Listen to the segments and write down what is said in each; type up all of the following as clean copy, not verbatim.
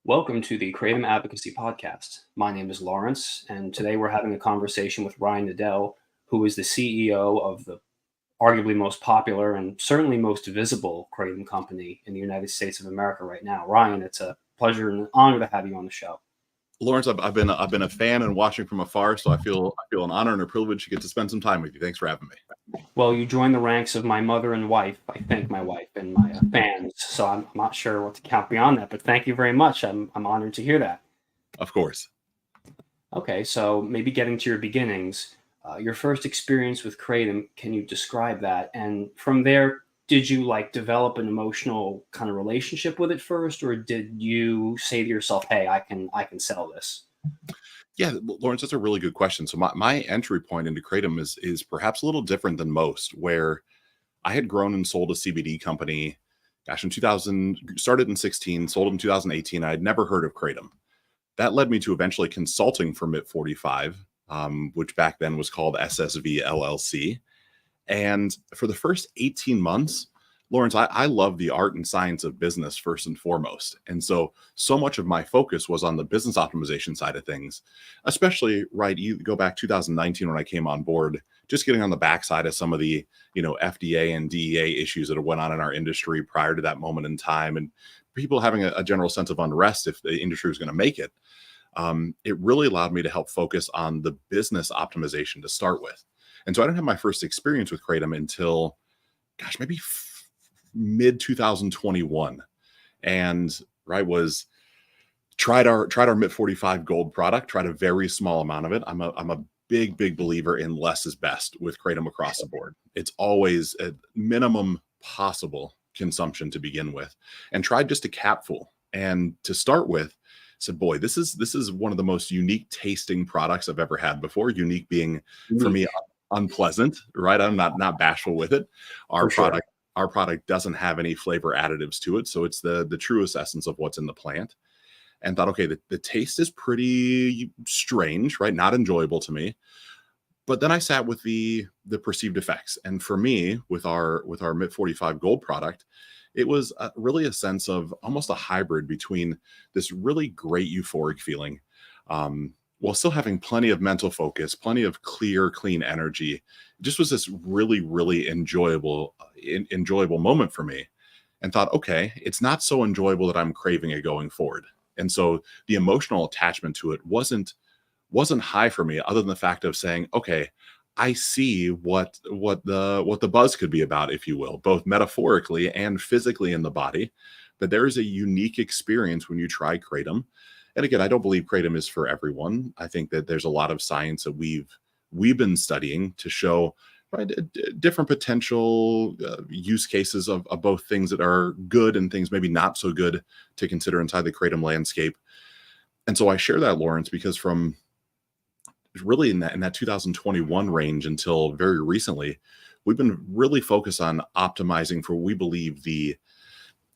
Welcome to the Kratom Advocacy Podcast. My name is Lawrence, and today we're having a conversation with Ryan Niddel, who is the CEO of the arguably most popular and certainly most visible Kratom company in the United States of America right now. Ryan, it's a pleasure and an honor to have you on the show. Lawrence, I've been a fan and watching from afar, so I feel an honor and a privilege to get to spend some time with you. Thanks for having me. Well, you joined the ranks of my mother and wife, I think my wife and my fans, so I'm not sure what to count beyond that, but thank you very much. I'm honored to hear that. Of course. Okay, so maybe getting to your beginnings, your first experience with Kratom, can you describe that? And from there, did you develop an emotional kind of relationship with it first, or did you say to yourself, "Hey, I can sell this"? Yeah, Lawrence, that's a really good question. So my entry point into Kratom is perhaps a little different than most, where I had grown and sold a CBD company, gosh, in 2000, started in 16, sold in 2018. I had never heard of Kratom. That led me to eventually consulting for MIT45, which back then was called SSV LLC. And for the first 18 months, Lawrence, I love the art and science of business first and foremost. And so much of my focus was on the business optimization side of things, especially, right, you go back 2019 when I came on board, just getting on the backside of some of the, FDA and DEA issues that went on in our industry prior to that moment in time, and people having a general sense of unrest if the industry was going to make it. It really allowed me to help focus on the business optimization to start with. And so I didn't have my first experience with Kratom until, gosh, maybe mid 2021. And right, was tried our MIT45 gold product, tried a very small amount of it. I'm a big believer in less is best with Kratom across the board. It's always a minimum possible consumption to begin with, and tried just a capful. And to start with, said, boy, this is one of the most unique tasting products I've ever had before. Unique being, for me, unpleasant, right? I'm not bashful with it. Our product doesn't have any flavor additives to it, so it's the truest essence of what's in the plant. And thought, okay, the taste is pretty strange, right? Not enjoyable to me. But then I sat with the perceived effects, and for me, with our MIT45 Gold product, it was really a sense of almost a hybrid between this really great euphoric feeling, while still having plenty of mental focus, plenty of clear, clean energy. It just was this really enjoyable moment for me, and thought, okay, it's not so enjoyable that I'm craving it going forward. And so the emotional attachment to it wasn't high for me, other than the fact of saying, okay, I see what the buzz could be about, if you will, both metaphorically and physically in the body. That there is a unique experience when you try Kratom. And again, I don't believe Kratom is for everyone. I think that there's a lot of science that we've been studying to show, right, different potential use cases of both things that are good and things maybe not so good to consider inside the Kratom landscape. And so I share that, Lawrence, because from really in that 2021 range until very recently, we've been really focused on optimizing for what we believe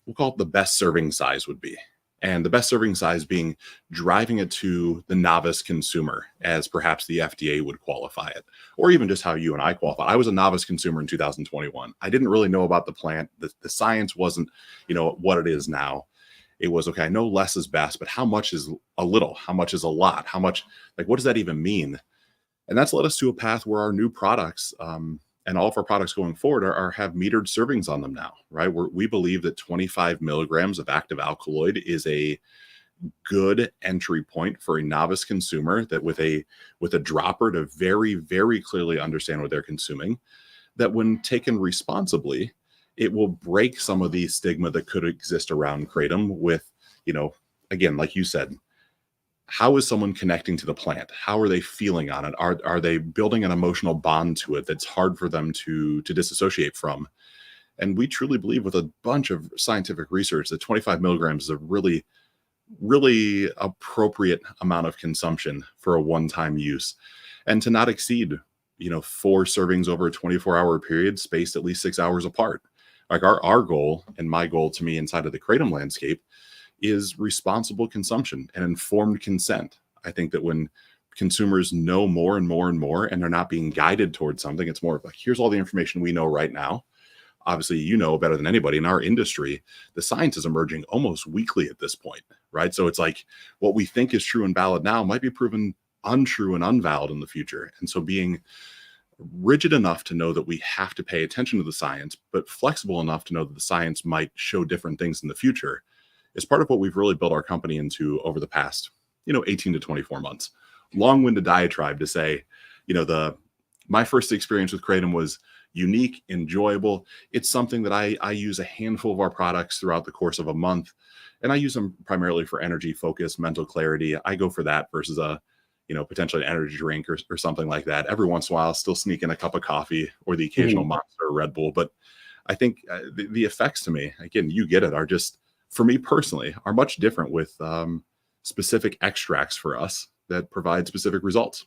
we'll call it the best serving size would be. And the best serving size being driving it to the novice consumer, as perhaps the FDA would qualify it, or even just how you and I qualify. I was a novice consumer in 2021. I didn't really know about the plant. The science wasn't, what it is now. It was, okay, I know less is best, but how much is a little? How much is a lot? How much, what does that even mean? And that's led us to a path where our new products, and all of our products going forward have metered servings on them now, right? We believe that 25 milligrams of active alkaloid is a good entry point for a novice consumer, that with a dropper to very clearly understand what they're consuming, that when taken responsibly, it will break some of the stigma that could exist around Kratom with, again, like you said, how is someone connecting to the plant? How are they feeling on it? Are they building an emotional bond to it that's hard for them to disassociate from? And we truly believe, with a bunch of scientific research, that 25 milligrams is a really appropriate amount of consumption for a one-time use, and to not exceed, 4 servings over a 24-hour period, spaced at least 6 hours apart. Like our goal, and my goal to me inside of the Kratom landscape, is responsible consumption and informed consent. I think that when consumers know more and more and more, and they're not being guided towards something, it's more of like, here's all the information we know right now. obviously, you know better than anybody in our industry, the science is emerging almost weekly at this point, right? So it's like what we think is true and valid now might be proven untrue and unvalid in the future. And so being rigid enough to know that we have to pay attention to the science, but flexible enough to know that the science might show different things in the future is part of what we've really built our company into over the past, 18 to 24 months. Long-winded diatribe to say, my first experience with Kratom was unique, enjoyable. It's something that I use a handful of our products throughout the course of a month, and I use them primarily for energy, focus, mental clarity. I go for that versus potentially an energy drink or something like that. Every once in a while, I'll still sneak in a cup of coffee or the occasional Monster or Red Bull. But I think the effects to me, again, you get it, are just, for me personally, are much different with specific extracts for us that provide specific results.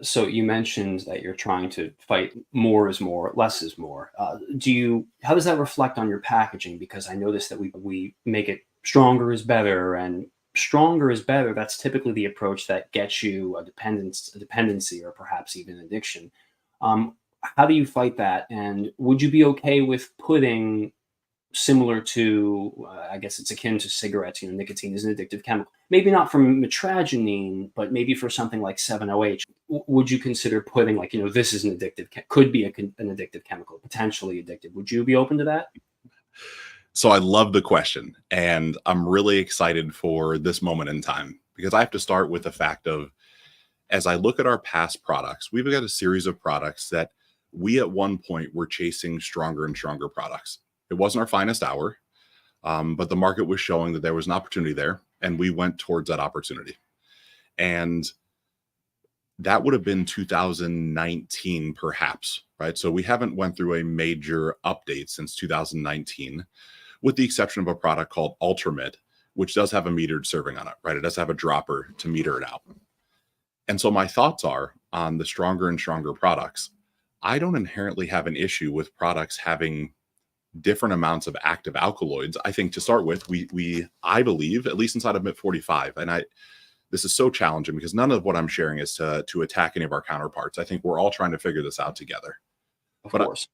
So you mentioned that you're trying to fight more is more, less is more. How does that reflect on your packaging? Because I noticed that we make it stronger is better, and stronger is better. That's typically the approach that gets you a dependency, or perhaps even addiction. How do you fight that? And would you be okay with putting, similar to, I guess it's akin to cigarettes, nicotine is an addictive chemical. Maybe not for metragenine, but maybe for something like 7-OH. Would you consider putting, like, this is an addictive, could be an addictive chemical, potentially addictive? Would you be open to that? So I love the question, and I'm really excited for this moment in time, because I have to start with the fact of, as I look at our past products, we've got a series of products that we at one point were chasing stronger and stronger products. It wasn't our finest hour, but the market was showing that there was an opportunity there, and we went towards that opportunity. And that would have been 2019, perhaps, right? So we haven't went through a major update since 2019, with the exception of a product called Ultramid, which does have a metered serving on it, right? It does have a dropper to meter it out. And so my thoughts are on the stronger and stronger products. I don't inherently have an issue with products having different amounts of active alkaloids. I think, to start with, I believe, at least inside of MIT45, and this is so challenging because none of what I'm sharing is to attack any of our counterparts. I think we're all trying to figure this out together. Of course.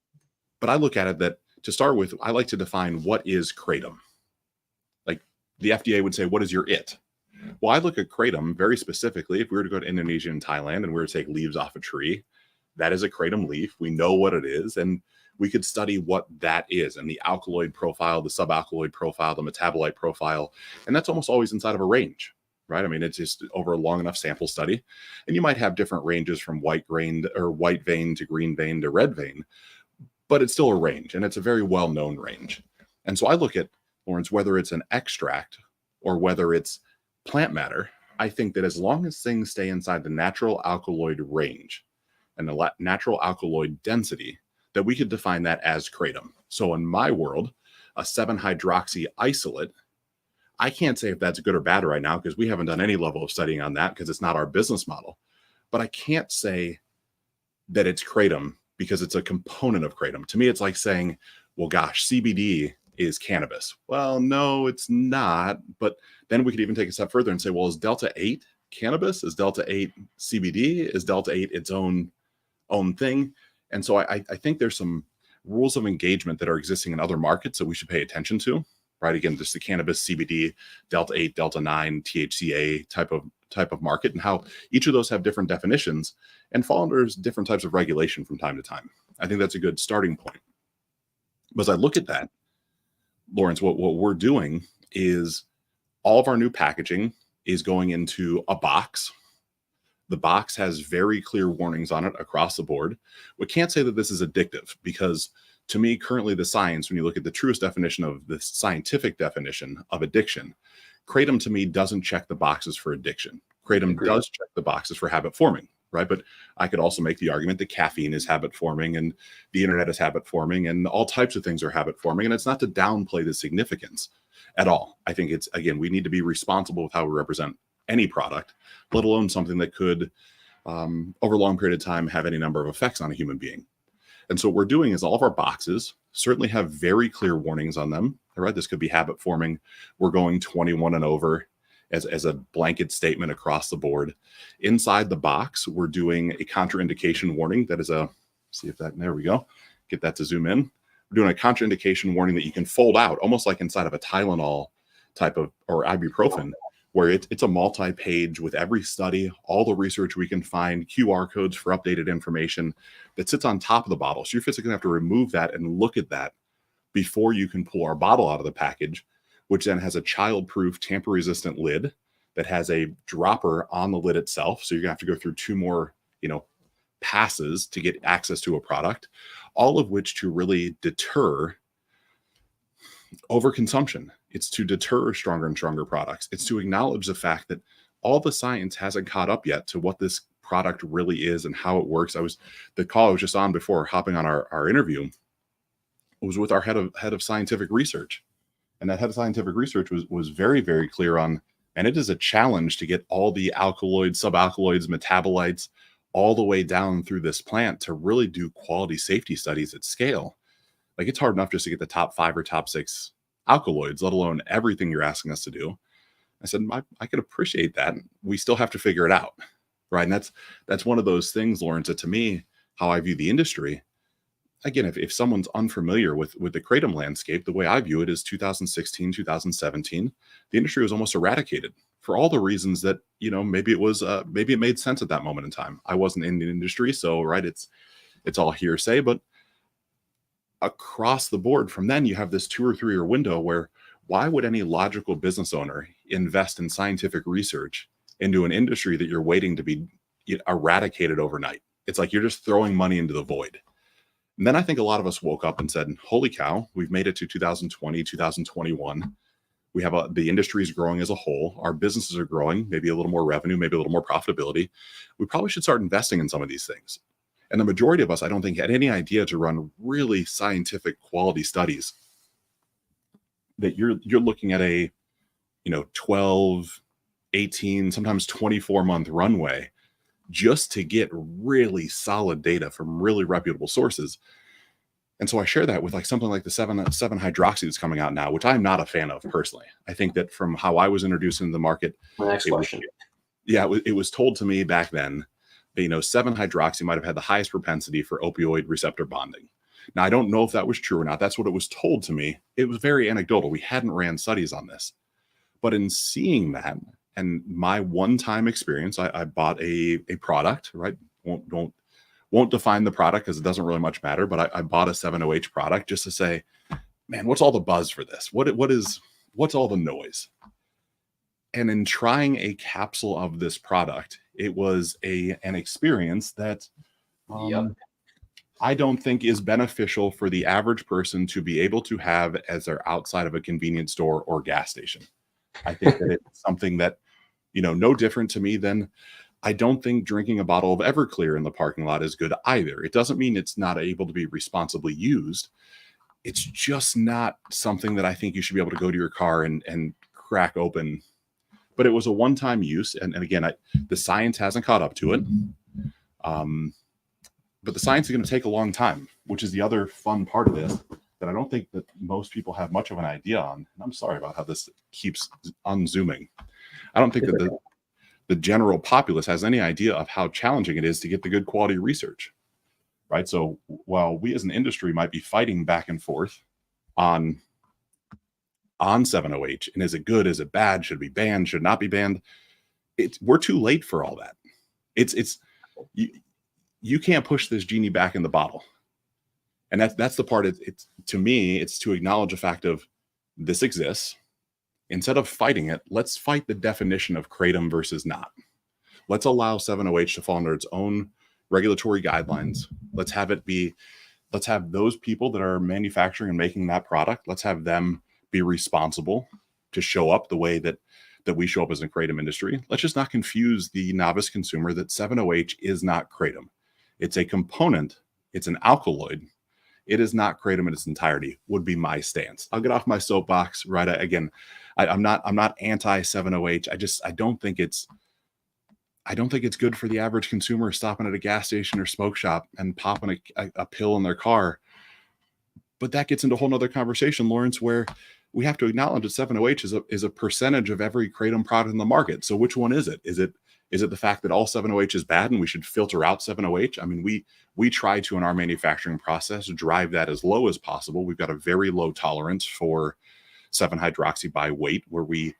But I look at it that, to start with, I like to define what is Kratom. Like, the FDA would say, what is your it? Well, I look at Kratom very specifically. If we were to go to Indonesia and Thailand and we were to take leaves off a tree, that is a Kratom leaf. We know what it is, and we could study what that is, and the alkaloid profile, the subalkaloid profile, the metabolite profile, and that's almost always inside of a range, right? I mean, it's just over a long enough sample study, and you might have different ranges from white vein to green vein to red vein, but it's still a range, and it's a very well-known range. And so I look at, Lawrence, whether it's an extract or whether it's plant matter, I think that as long as things stay inside the natural alkaloid range and the natural alkaloid density, that we could define that as Kratom. So in my world, a 7-hydroxy isolate, I can't say if that's good or bad right now because we haven't done any level of studying on that because it's not our business model. But I can't say that it's Kratom because it's a component of Kratom. To me, it's like saying, well, gosh, CBD is cannabis. Well, no, it's not. But then we could even take a step further and say, well, is Delta 8 cannabis? Is Delta 8 CBD? Is Delta 8 its own thing? And so I think there's some rules of engagement that are existing in other markets that we should pay attention to, right? Again, just the cannabis, CBD, Delta 8, Delta 9, THCA type of market, and how each of those have different definitions and fall under different types of regulation from time to time. I think that's a good starting point. But as I look at that, Lawrence, what we're doing is all of our new packaging is going into a box. The box has very clear warnings on it across the board. We can't say that this is addictive because, to me, currently the science, when you look at the truest definition of the scientific definition of addiction, Kratom to me doesn't check the boxes for addiction. Kratom does check the boxes for habit forming, right? But I could also make the argument that caffeine is habit forming and the internet is habit forming and all types of things are habit forming. And it's not to downplay the significance at all. I think it's, again, we need to be responsible with how we represent any product, let alone something that could, over a long period of time, have any number of effects on a human being. And so what we're doing is all of our boxes certainly have very clear warnings on them. All right, this could be habit forming. We're going 21 and over as a blanket statement across the board. Inside the box, we're doing a contraindication warning that is there we go. get that to zoom in. We're doing a contraindication warning that you can fold out, almost like inside of a Tylenol type of, or ibuprofen, where it's a multi-page with every study, all the research we can find, QR codes for updated information that sits on top of the bottle. So you're physically going to have to remove that and look at that before you can pull our bottle out of the package, which then has a child-proof, tamper-resistant lid that has a dropper on the lid itself. So you're going to have to go through 2 more, passes to get access to a product, all of which to really deter overconsumption. It's to deter stronger and stronger products. It's to acknowledge the fact that all the science hasn't caught up yet to what this product really is and how it works. The call I was just on before hopping on our interview was with our head of scientific research. And that head of scientific research was very, very clear on, and it is a challenge to get all the alkaloids, subalkaloids, metabolites, all the way down through this plant to really do quality safety studies at scale. Like, it's hard enough just to get the top 5 or top 6 alkaloids, let alone everything you're asking us to do. I said, I could appreciate that. We still have to figure it out, right? And that's one of those things, Lawrence, that to me, how I view the industry, again, if someone's unfamiliar with the Kratom landscape, the way I view it is 2016, 2017, the industry was almost eradicated for all the reasons that, maybe it made sense at that moment in time. I wasn't in the industry, so right, it's all hearsay, but across the board from then you have this 2 or 3 year window where why would any logical business owner invest in scientific research into an industry that you're waiting to be eradicated overnight? It's like you're just throwing money into the void. And then I think a lot of us woke up and said, holy cow, we've made it to 2020, 2021. We have the industry is growing as a whole. Our businesses are growing, maybe a little more revenue, maybe a little more profitability. We probably should start investing in some of these things. And the majority of us, I don't think, had any idea to run really scientific quality studies that you're looking at a 12, 18, sometimes 24-month runway just to get really solid data from really reputable sources. And so I share that with something like the 7-hydroxy that's coming out now, which I'm not a fan of personally. I think that from how I was introduced into the market, My next question. It was told to me back then that 7-hydroxy might have had the highest propensity for opioid receptor bonding. Now, I don't know if that was true or not. That's what it was told to me. It was very anecdotal. We hadn't ran studies on this. But in seeing that and my one-time experience, I bought a product, right? Won't define the product because it doesn't really much matter, but I bought a 7-OH product just to say, man, what's all the buzz for this? What's all the noise? And in trying a capsule of this product, it was an experience that I don't think is beneficial for the average person to be able to have as they're outside of a convenience store or gas station. I think that it's something that, no different to me than I don't think drinking a bottle of Everclear in the parking lot is good either. It doesn't mean it's not able to be responsibly used. It's just not something that I think you should be able to go to your car and crack open. But it was a one-time use. And again, the science hasn't caught up to it. But the science is going to take a long time, which is the other fun part of this that I don't think that most people have much of an idea on. And I'm sorry about how this keeps unzooming. I don't think that the general populace has any idea of how challenging it is to get the good quality research, right? So while we as an industry might be fighting back and forth on 7-OH, and is it good, is it bad, should it be banned, should it not be banned, we're too late for all that. You can't push this genie back in the bottle. And that's the part, it's to me, it's to acknowledge the fact of this exists. Instead of fighting it, let's fight the definition of Kratom versus not. Let's allow 7-OH to fall under its own regulatory guidelines. Let's have those people that are manufacturing and making that product, let's have them be responsible to show up the way that we show up as a Kratom industry. Let's just not confuse the novice consumer that 7-OH is not Kratom. It's a component. It's an alkaloid. It is not Kratom in its entirety, would be my stance. I'll get off my soapbox, right? Again, I'm not anti 7-OH. I don't think it's good for the average consumer stopping at a gas station or smoke shop and popping a pill in their car. But that gets into a whole nother conversation, Lawrence, where we have to acknowledge that 7-OH is a percentage of every Kratom product in the market. So which one is it? Is it Is it the fact that all 7-OH is bad and we should filter out 7-OH? I mean, we try to, in our manufacturing process, drive that as low as possible. We've got a very low tolerance for 7-hydroxy by weight, where we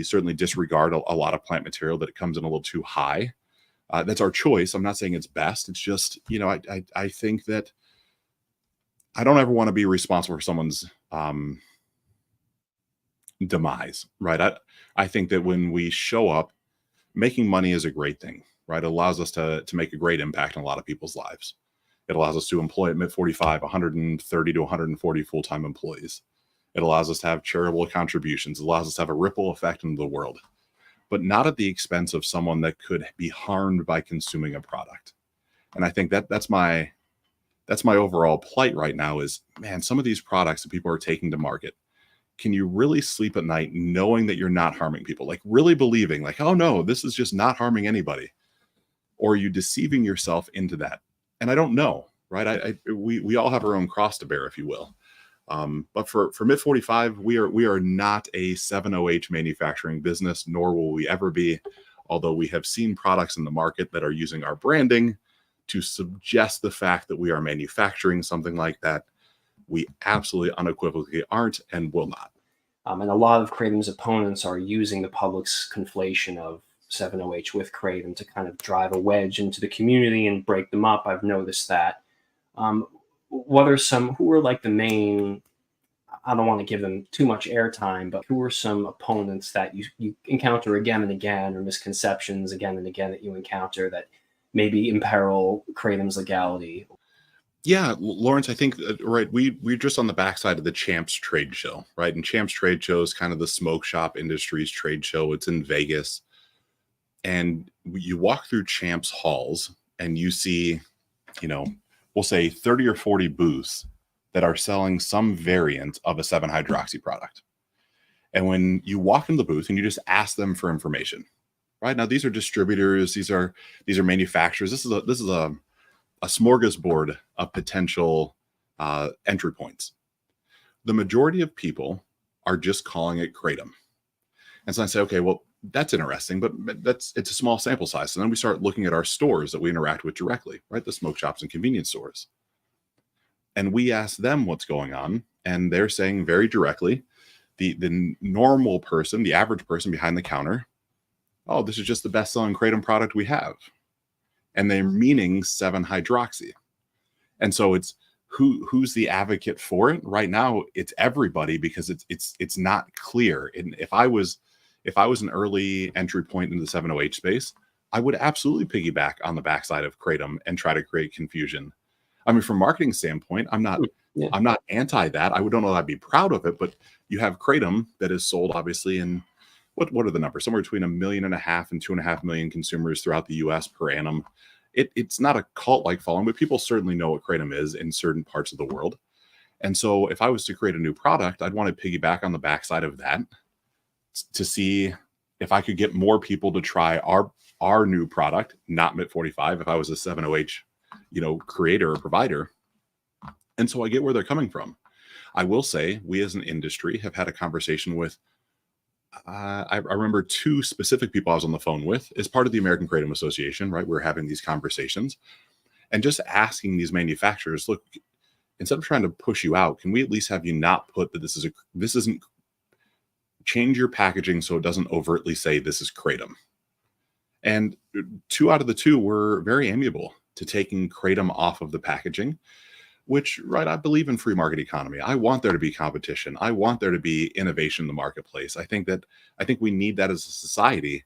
certainly disregard a lot of plant material that it comes in a little too high. That's our choice. I'm not saying it's best. It's just, I think that I don't ever want to be responsible for someone's demise, right? I think that when we show up, making money is a great thing, right? It allows us to make a great impact on a lot of people's lives. It allows us to employ at MIT45 130 to 140 full-time employees. It allows us to have charitable contributions. It allows us to have a ripple effect into the world, but not at the expense of someone that could be harmed by consuming a product. And I think that's my overall plight right now is, man, some of these products that people are taking to market, can you really sleep at night knowing that you're not harming people? Like really believing like, oh no, this is just not harming anybody. Or are you deceiving yourself into that? And I don't know, right? We all have our own cross to bear, if you will. But for MIT45, we are not a 7-OH manufacturing business, nor will we ever be. Although we have seen products in the market that are using our branding to suggest the fact that we are manufacturing something like that. We absolutely unequivocally aren't and will not. And a lot of Kratom's opponents are using the public's conflation of 7-OH with Kratom to kind of drive a wedge into the community and break them up. I've noticed that. Who are like the main, I don't want to give them too much airtime, but who are some opponents that you encounter again and again, or misconceptions again and again that you encounter that maybe imperil Kratom's legality? Yeah, Lawrence, I think, right, we're just on the backside of the Champs trade show, right? And Champs trade show is kind of the smoke shop industry's trade show. It's in Vegas. And you walk through Champs halls and you see, we'll say 30 or 40 booths that are selling some variant of a 7-hydroxy product. And when you walk in the booth and you just ask them for information, right? Now, these are distributors, these are manufacturers. This is a smorgasbord of potential entry points. The majority of people are just calling it Kratom. And so I say, okay, well, that's interesting, but it's a small sample size. So then we start looking at our stores that we interact with directly, right? The smoke shops and convenience stores. And we ask them what's going on. And they're saying very directly, the normal person, the average person behind the counter, oh, this is just the best-selling Kratom product we have. And they're meaning 7-hydroxy. And so it's who's the advocate for it right now? It's everybody, because it's not clear. And if I was an early entry point into the 7-OH space, I would absolutely piggyback on the backside of Kratom and try to create confusion. I mean, from a marketing standpoint, I'm not anti that. I don't know that I'd be proud of it, but you have Kratom that is sold obviously in what are the numbers? Somewhere between 1.5 million and 2.5 million consumers throughout the US per annum. It's not a cult-like following, but people certainly know what Kratom is in certain parts of the world. And so if I was to create a new product, I'd want to piggyback on the backside of that to see if I could get more people to try our new product, not MIT45, if I was a 7-OH, creator or provider. And so I get where they're coming from. I will say we as an industry have had a conversation with, I remember 2 specific people I was on the phone with as part of the American Kratom Association, right? We're having these conversations and just asking these manufacturers, look, instead of trying to push you out, can we at least have you not put that this isn't, change your packaging so it doesn't overtly say this is Kratom. And 2 out of the 2 were very amiable to taking Kratom off of the packaging, which, right, I believe in free market economy. I want there to be competition. I want there to be innovation in the marketplace. I think we need that as a society,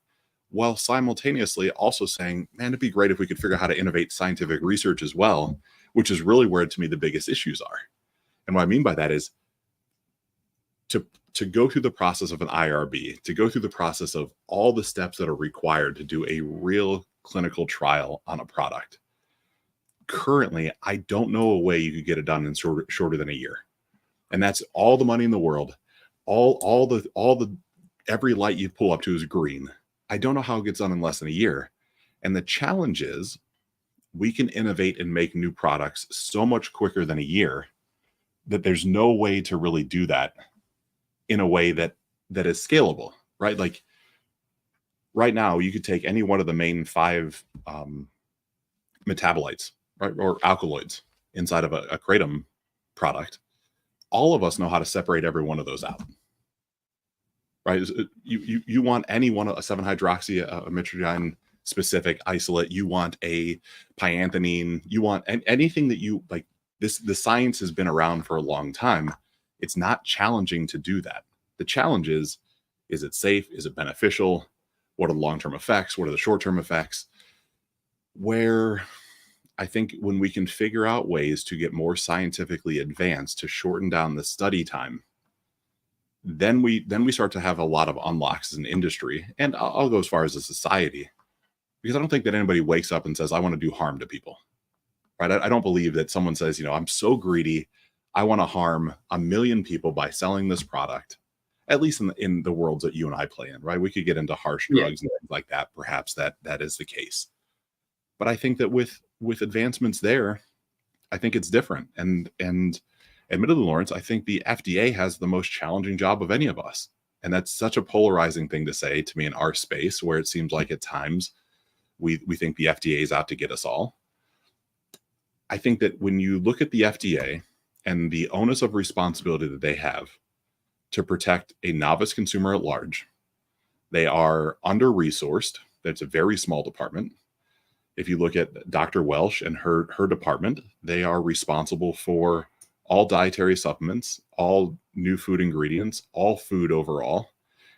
while simultaneously also saying, man, it'd be great if we could figure out how to innovate scientific research as well, which is really where, to me, the biggest issues are. And what I mean by that is to go through the process of an IRB, to go through the process of all the steps that are required to do a real clinical trial on a product. Currently, I don't know a way you could get it done in shorter than a year. And that's all the money in the world. Every light you pull up to is green. I don't know how it gets done in less than a year. And the challenge is we can innovate and make new products so much quicker than a year that there's no way to really do that in a way that is scalable, right? Like Right now, you could take any one of the main five metabolites, right, or alkaloids inside of a kratom product. All of us know how to separate every one of those out, right? You want any one, a 7-hydroxy, a mitragyn specific isolate, you want a pyanthenine, you want anything that you like. The science has been around for a long time. It's not challenging to do that. The challenge is it safe? Is it beneficial? What are the long-term effects? What are the short-term effects? Where I think when we can figure out ways to get more scientifically advanced to shorten down the study time, then we start to have a lot of unlocks as an industry, and I'll go as far as a society, because I don't think that anybody wakes up and says, I want to do harm to people, right? I don't believe that someone says, I'm so greedy, I want to harm 1 million people by selling this product, at least in the worlds that you and I play in, right? We could get into harsh drugs and things like that. Perhaps that is the case. But I think that with advancements there, I think it's different. And admittedly, Lawrence, I think the FDA has the most challenging job of any of us. And that's such a polarizing thing to say to me in our space, where it seems like at times we think the FDA is out to get us all. I think that when you look at the FDA and the onus of responsibility that they have to protect a novice consumer at large, they are under-resourced. That's a very small department. If you look at Dr. Welsh and her department, they are responsible for all dietary supplements, all new food ingredients, all food overall.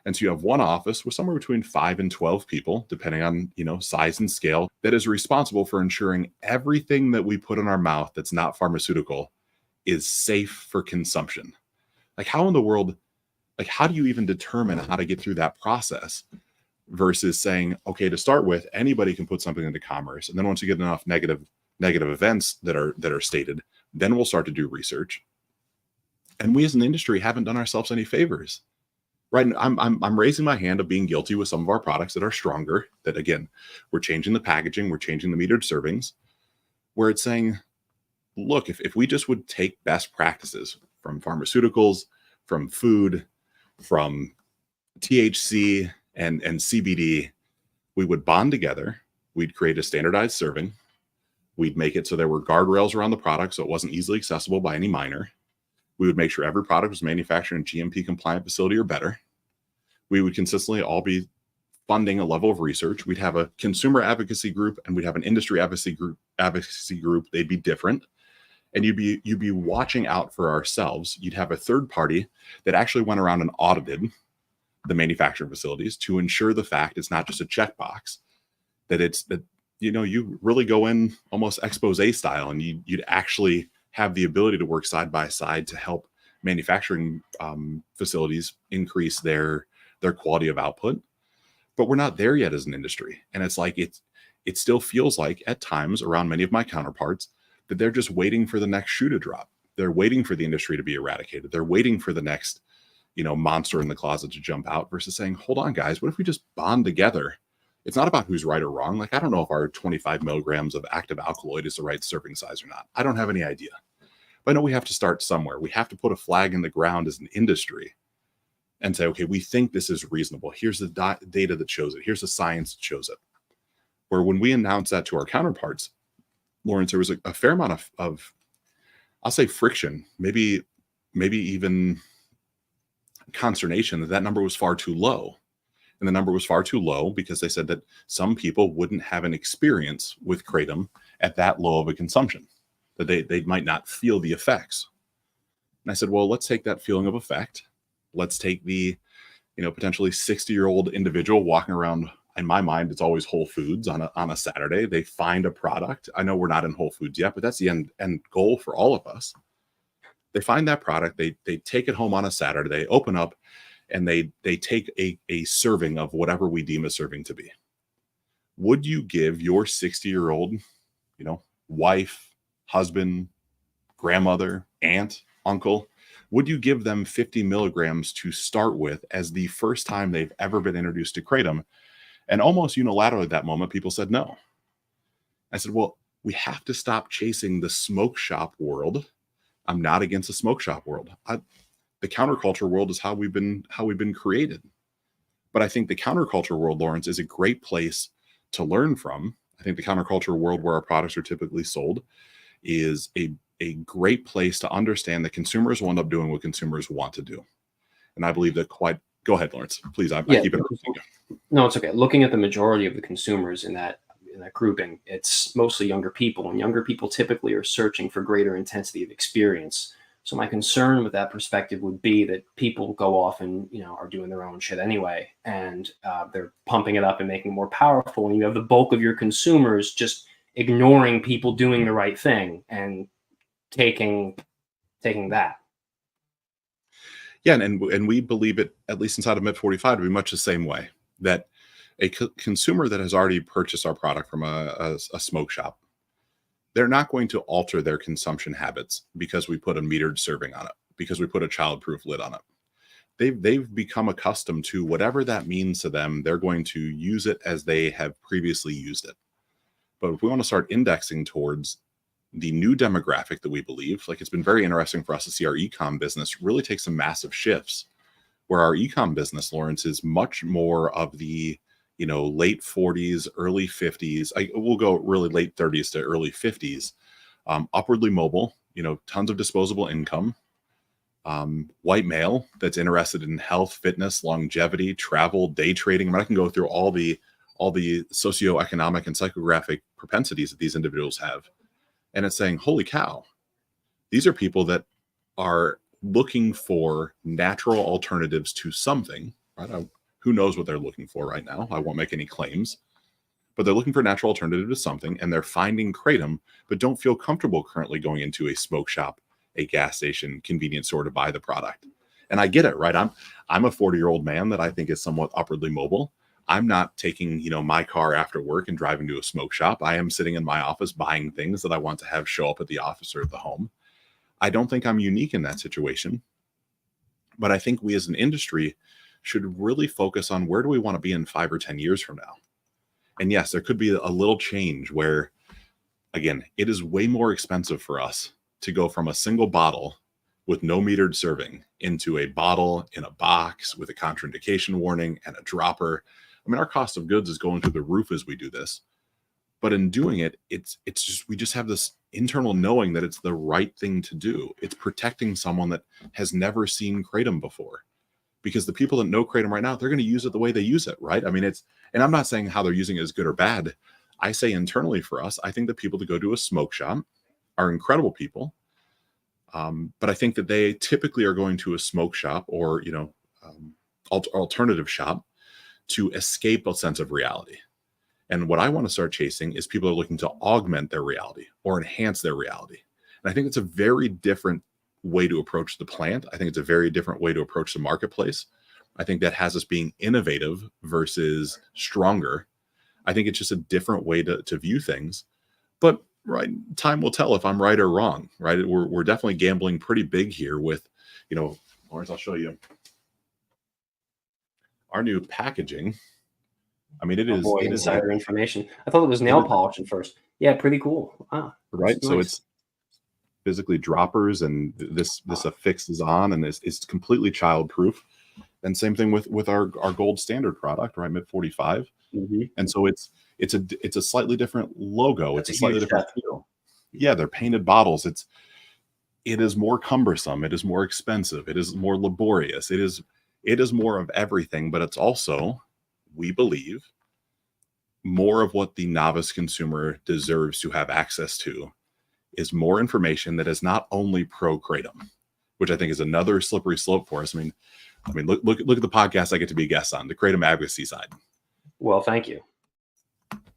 And so you have one office with somewhere between 5 and 12 people, depending on, size and scale, that is responsible for ensuring everything that we put in our mouth that's not pharmaceutical is safe for consumption. Like, how in the world, how do you even determine how to get through that process versus saying, okay, to start with, anybody can put something into commerce. And then once you get enough negative events that are stated, then we'll start to do research. And we as an industry haven't done ourselves any favors. Right. I'm raising my hand of being guilty with some of our products that are stronger, that again, we're changing the packaging, we're changing the metered servings, where it's saying, look, if we just would take best practices from pharmaceuticals, from food, from THC and CBD, we would bond together, we'd create a standardized serving, we'd make it so there were guardrails around the product so it wasn't easily accessible by any minor. We would make sure every product was manufactured in a GMP compliant facility or better. We would consistently all be funding a level of research. We'd have a consumer advocacy group and we'd have an industry advocacy group. They'd be different. And you'd be watching out for ourselves. You'd have a third party that actually went around and audited the manufacturing facilities to ensure the fact it's not just a checkbox, that you really go in almost expose style, and you'd actually have the ability to work side by side to help manufacturing facilities increase their quality of output. But we're not there yet as an industry. And it's like, it still feels like at times around many of my counterparts that they're just waiting for the next shoe to drop. They're waiting for the industry to be eradicated. They're waiting for the next, monster in the closet to jump out, versus saying, hold on, guys, what if we just bond together? It's not about who's right or wrong. Like, I don't know if our 25 milligrams of active alkaloid is the right serving size or not. I don't have any idea. But I know we have to start somewhere. We have to put a flag in the ground as an industry and say, okay, we think this is reasonable. Here's the data that shows it. Here's the science that shows it. Where when we announce that to our counterparts, Lawrence, there was a fair amount of I'll say friction, maybe even consternation that number was far too low. And the number was far too low because they said that some people wouldn't have an experience with Kratom at that low of a consumption, that they might not feel the effects. And I said, well, let's take that feeling of effect. Let's take the, potentially 60-year-old individual walking around. In my mind, it's always Whole Foods on a Saturday. They find a product. I know we're not in Whole Foods yet, but that's the end goal for all of us. They find that product. They take it home on a Saturday. They open up and they take a serving of whatever we deem a serving to be. Would you give your 60-year-old, wife, husband, grandmother, aunt, uncle, would you give them 50 milligrams to start with as the first time they've ever been introduced to Kratom? And almost unilaterally at that moment, people said no. I said, well, we have to stop chasing the smoke shop world. I'm not against the smoke shop world. The counterculture world is how we've been created. But I think the counterculture world, Lawrence, is a great place to learn from. I think the counterculture world where our products are typically sold is a great place to understand that consumers will end up doing what consumers want to do. And I believe that go ahead, Lawrence, please. I Yeah, keep interrupting you. no, it's okay. Looking at the majority of the consumers in that grouping, it's mostly younger people, and younger people typically are searching for greater intensity of experience. So my concern with that perspective would be that people go off and are doing their own shit anyway, and they're pumping it up and making it more powerful. And you have the bulk of your consumers just ignoring people doing the right thing and taking that. Yeah, and we believe it, at least inside of MIT45, to be much the same way, that a consumer that has already purchased our product from a smoke shop, they're not going to alter their consumption habits because we put a metered serving on it, because we put a childproof lid on it. They've become accustomed to whatever that means to them. They're going to use it as they have previously used it. But if we want to start indexing towards the new demographic that we believe, like, it's been very interesting for us to see our e-com business really take some massive shifts, where our e-com business, Lawrence, is much more of the late 40s, early 50s. We'll go really late 30s to early 50s, upwardly mobile, tons of disposable income, white male that's interested in health, fitness, longevity, travel, day trading. I mean, I can go through all the socioeconomic and psychographic propensities that these individuals have. And it's saying, holy cow, these are people that are looking for natural alternatives to something, right? Who knows what they're looking for right now? I won't make any claims, but they're looking for a natural alternative to something, and they're finding Kratom, but don't feel comfortable currently going into a smoke shop, a gas station, convenience store to buy the product. And I get it, right? I'm a 40-year-old man that I think is somewhat upwardly mobile. I'm not taking, my car after work and driving to a smoke shop. I am sitting in my office buying things that I want to have show up at the office or at the home. I don't think I'm unique in that situation, but I think we as an industry should really focus on where do we want to be in 5 or 10 years from now. And yes, there could be a little change where, again, it is way more expensive for us to go from a single bottle with no metered serving into a bottle in a box with a contraindication warning and a dropper. I mean, our cost of goods is going through the roof as we do this. But in doing it, we just have this internal knowing that it's the right thing to do. It's protecting someone that has never seen Kratom before. Because the people that know Kratom right now, they're going to use it the way they use it, right? I mean, and I'm not saying how they're using it is good or bad. I say internally for us, I think the people that go to a smoke shop are incredible people. But I think that they typically are going to a smoke shop or, alternative shop to escape a sense of reality. And what I want to start chasing is people are looking to augment their reality or enhance their reality. And I think it's a very different way to approach the plant. I think it's a very different way to approach the marketplace. I think that has us being innovative versus stronger. I think it's just a different way to view things. But right, time will tell if I'm right or wrong, right? We're definitely gambling pretty big here with, Lawrence, I'll show you our new packaging. I mean, it is insider information. I thought it was nail polish at first. Yeah, pretty cool. Wow. Right. Nice. So it's physically droppers, and this affixes on, and it's completely childproof. And same thing with our gold standard product, right? MIT45. Mm-hmm. And so it's a slightly different logo. It's a slightly different feel. Yeah, they're painted bottles. It is more cumbersome. It is more expensive. It is more laborious. It is more of everything, but it's also, we believe, more of what the novice consumer deserves to have access to is more information that is not only pro Kratom, which I think is another slippery slope for us. I mean, look at the podcast I get to be a guest on, the Kratom advocacy side. Well, thank you.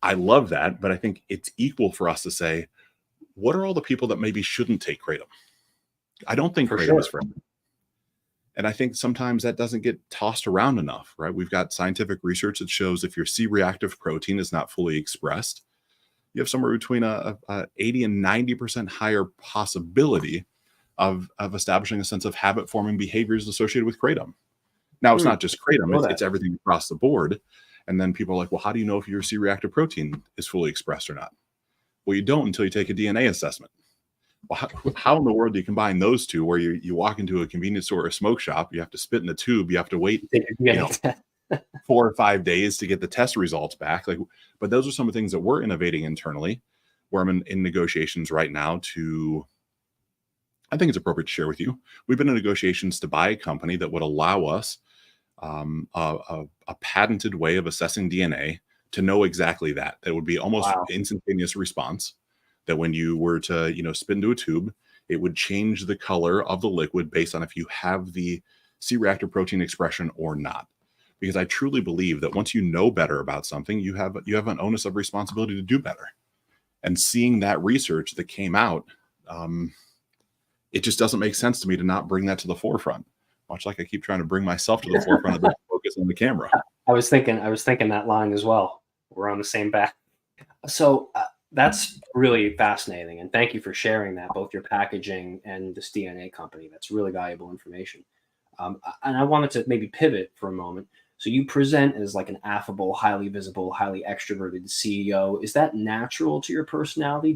I love that, but I think it's equal for us to say, what are all the people that maybe shouldn't take Kratom? I don't think Kratom is for them. And I think sometimes that doesn't get tossed around enough, right? We've got scientific research that shows if your C-reactive protein is not fully expressed, you have somewhere between a 80 and 90% higher possibility of establishing a sense of habit-forming behaviors associated with Kratom. Now, it's not just Kratom, it's everything across the board. And then people are like, well, how do you know if your C-reactive protein is fully expressed or not? Well, you don't until you take a DNA assessment. Well, how in the world do you combine those two where you walk into a convenience store or a smoke shop, you have to spit in a tube, you have to wait 4 or 5 days to get the test results back. Like, but those are some of the things that we're innovating internally, where I'm in negotiations right now to, I think it's appropriate to share with you. We've been in negotiations to buy a company that would allow us a patented way of assessing DNA to know exactly that. That would be almost Wow. instantaneous response. That when you were to, spit into a tube, it would change the color of the liquid based on if you have the C-reactive protein expression or not. Because I truly believe that once you know better about something, you have an onus of responsibility to do better. And seeing that research that came out, it just doesn't make sense to me to not bring that to the forefront. Much like I keep trying to bring myself to the forefront of the focus on the camera. I was thinking that line as well. We're on the same back. So that's really fascinating, and thank you for sharing that, both your packaging and this DNA company. That's really valuable information. And I wanted to maybe pivot for a moment. So you present as like an affable, highly visible, highly extroverted CEO. Is that natural to your personality?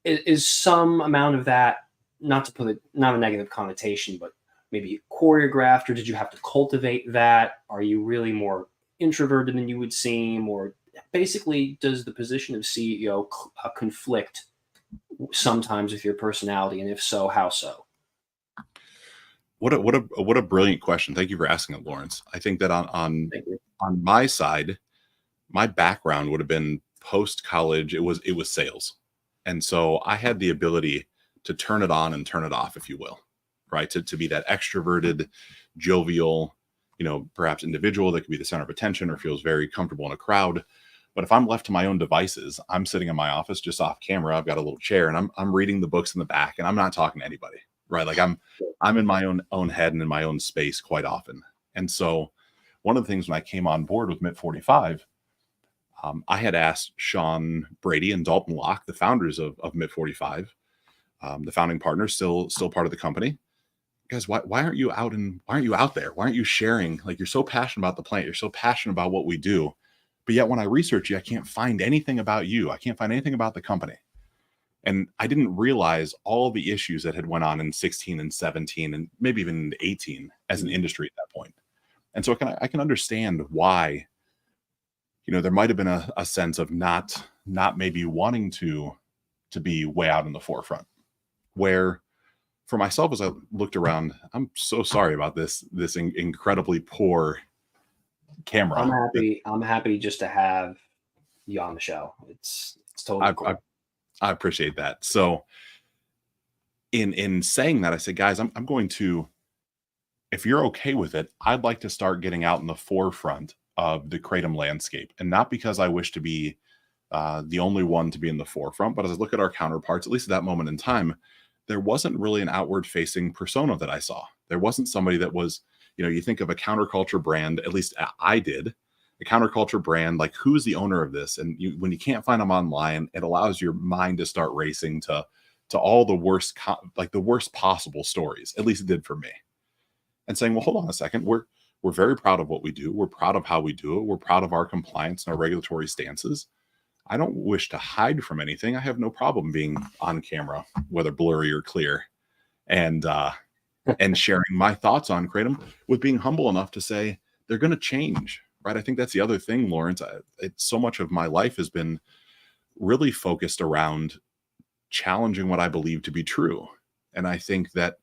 Is some amount of that, not to put it, not a negative connotation, but maybe choreographed, or did you have to cultivate that? Are you really more introverted than you would seem, or basically does the position of CEO conflict sometimes with your personality, and if so, how so? What a brilliant question. Thank you for asking it, Lawrence. I think that on Thank you. my side, my background would have been post college. It was sales, and so I had the ability to turn it on and turn it off, if you will, right? To be that extroverted, jovial, perhaps individual that could be the center of attention or feels very comfortable in a crowd. But if I'm left to my own devices, I'm sitting in my office just off camera. I've got a little chair and I'm reading the books in the back, and I'm not talking to anybody, right? Like I'm in my own head and in my own space quite often. And so one of the things when I came on board with MIT45, I had asked Sean Brady and Dalton Locke, the founders of MIT45, the founding partners, still part of the company. Guys, why aren't you out there? Why aren't you sharing? Like, you're so passionate about the plant, you're so passionate about what we do, but yet when I research you, I can't find anything about you. I can't find anything about the company. And I didn't realize all the issues that had went on in 16 and 17 and maybe even 18 as an industry at that point. And so I can understand why, there might have been a sense of not maybe wanting to be way out in the forefront. Where for myself, as I looked around, I'm so sorry about this incredibly poor camera. I'm happy just to have you on the show. It's totally cool. I appreciate that. So in saying that, I said, guys, I'm going to, if you're okay with it, I'd like to start getting out in the forefront of the Kratom landscape. And not because I wish to be the only one to be in the forefront, but as I look at our counterparts, at least at that moment in time, there wasn't really an outward facing persona that I saw. There wasn't somebody that was, you think of a counterculture brand, at least I did, a counterculture brand, like, who's the owner of this? And when you can't find them online, it allows your mind to start racing to all the worst, the worst possible stories. At least it did for me. And saying, well, hold on a second. We're very proud of what we do. We're proud of how we do it. We're proud of our compliance and our regulatory stances. I don't wish to hide from anything. I have no problem being on camera, whether blurry or clear, and sharing my thoughts on Kratom, with being humble enough to say they're going to change, right? I think that's the other thing, Lawrence. So much of my life has been really focused around challenging what I believe to be true. And I think that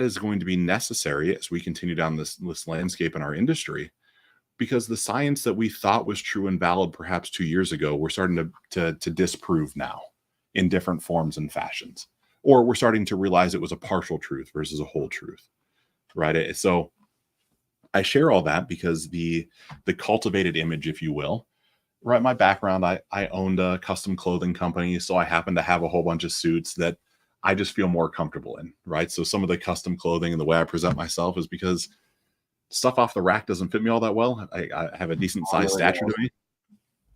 is going to be necessary as we continue down this landscape in our industry, because the science that we thought was true and valid perhaps 2 years ago, we're starting to disprove now in different forms and fashions, or we're starting to realize it was a partial truth versus a whole truth, right? So I share all that because the cultivated image, if you will, right? My background, I owned a custom clothing company, so I happen to have a whole bunch of suits that I just feel more comfortable in, right? So some of the custom clothing and the way I present myself is because stuff off the rack doesn't fit me all that well. I have a decent sized stature to me.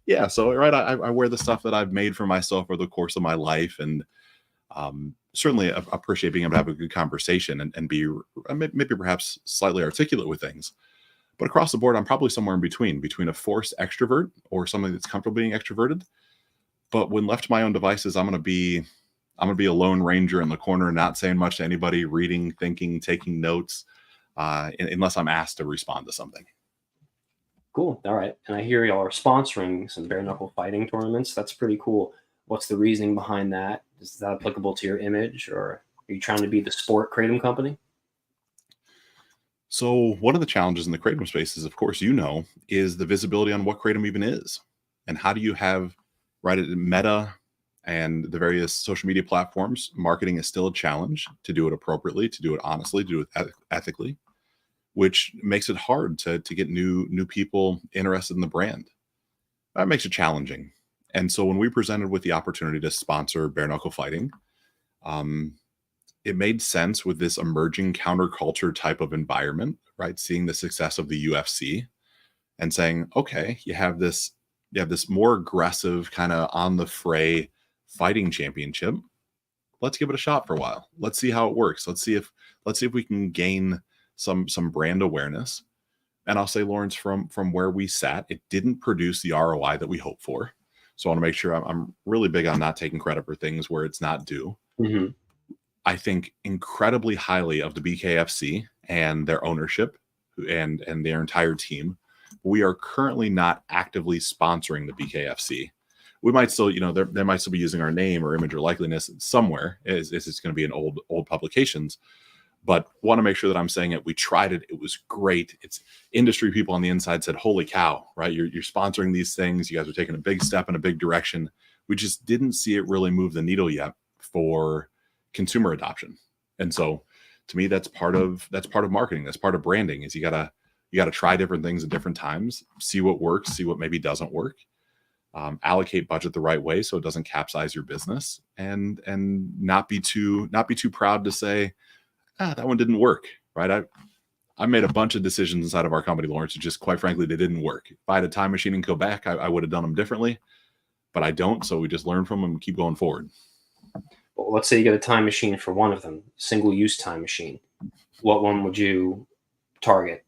Yeah. So, right. I wear the stuff that I've made for myself over the course of my life. And certainly appreciate being able to have a good conversation and be maybe perhaps slightly articulate with things. But across the board, I'm probably somewhere in between a forced extrovert or somebody that's comfortable being extroverted. But when left to my own devices, I'm going to be a lone ranger in the corner, not saying much to anybody, reading, thinking, taking notes, unless I'm asked to respond to something. Cool. All right. And I hear y'all are sponsoring some bare knuckle fighting tournaments. That's pretty cool. What's the reasoning behind that? Is that applicable to your image, or are you trying to be the sport kratom company? So one of the challenges in the kratom space is, of course, is the visibility on what kratom even is, and how do you have right at Meta and the various social media platforms. Marketing is still a challenge to do it appropriately, to do it honestly, to do it ethically, which makes it hard to get new people interested in the brand. That makes it challenging. And so when we presented with the opportunity to sponsor bare knuckle fighting, um, it made sense with this emerging counterculture type of environment, right? Seeing the success of the UFC and saying, okay, you have this more aggressive kind of on the fray fighting championship. Let's give it a shot for a while. Let's see how it works. Let's see if we can gain some brand awareness. And I'll say, Lawrence, from where we sat, it didn't produce the ROI that we hoped for. So I want to make sure I'm really big on not taking credit for things where it's not due. Mm-hmm. I think incredibly highly of the BKFC and their ownership and their entire team. We are currently not actively sponsoring the BKFC. We might still, they might still be using our name or image or likeliness somewhere. It's going to be in old publications, but want to make sure that I'm saying it. We tried it. It was great. It's industry people on the inside said, holy cow, right? You're sponsoring these things. You guys are taking a big step in a big direction. We just didn't see it really move the needle yet for consumer adoption. And so to me, that's part of marketing. That's part of branding is you gotta try different things at different times, see what works, see what maybe doesn't work, allocate budget the right way so it doesn't capsize your business, and not be too proud to say, that one didn't work, right? I made a bunch of decisions inside of our company, Lawrence, that just quite frankly, they didn't work. If I had a time machine and go back, I would have done them differently, but I don't. So we just learn from them and keep going forward. Well, let's say you get a time machine for one of them, single-use time machine. What one would you target?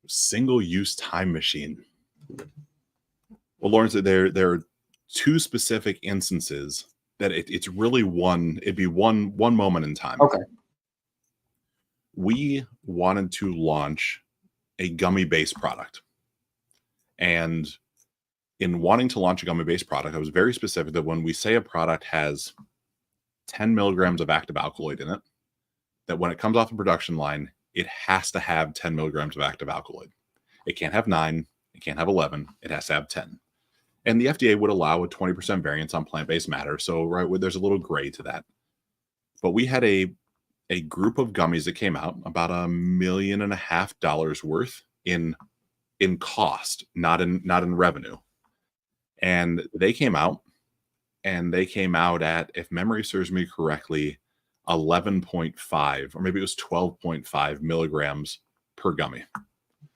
Single-use time machine. Well, Lawrence, there are two specific instances that it's really it'd be one moment in time. Okay. We wanted to launch a gummy-based product. And in wanting to launch a gummy-based product, I was very specific that when we say a product has 10 milligrams of active alkaloid in it, that when it comes off the production line, it has to have 10 milligrams of active alkaloid. It can't have 9, it can't have 11, it has to have 10. And the FDA would allow a 20% variance on plant-based matter. So right, there's a little gray to that. But we had a group of gummies that came out about $1.5 million worth in cost, not in revenue. And they came out at, if memory serves me correctly, 11.5, or maybe it was 12.5 milligrams per gummy.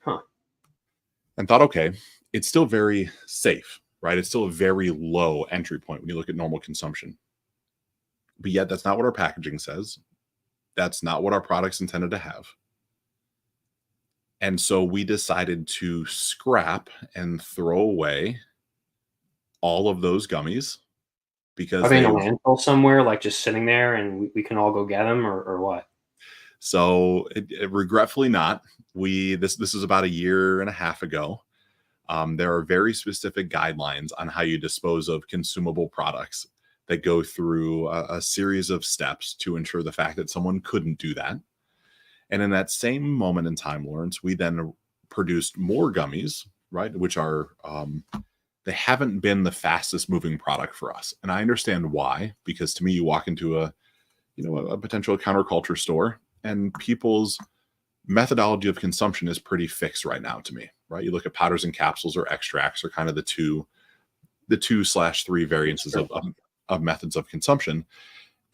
Huh. And thought, okay, it's still very safe, right? It's still a very low entry point when you look at normal consumption. But yet that's not what our packaging says. That's not what our product's intended to have. And so we decided to scrap and throw away all of those gummies because Are they in a landfill somewhere, like just sitting there, and we can all go get them, or what? So regretfully not. This is about 1.5 years ago. There are very specific guidelines on how you dispose of consumable products that go through a series of steps to ensure the fact that someone couldn't do that. And in that same moment in time, Lawrence, we then produced more gummies, right? Which are, they haven't been the fastest moving product for us. And I understand why, because to me, you walk into a potential counterculture store and people's methodology of consumption is pretty fixed right now to me, right? You look at powders and capsules or extracts are kind of the 2/3 variances of methods of consumption.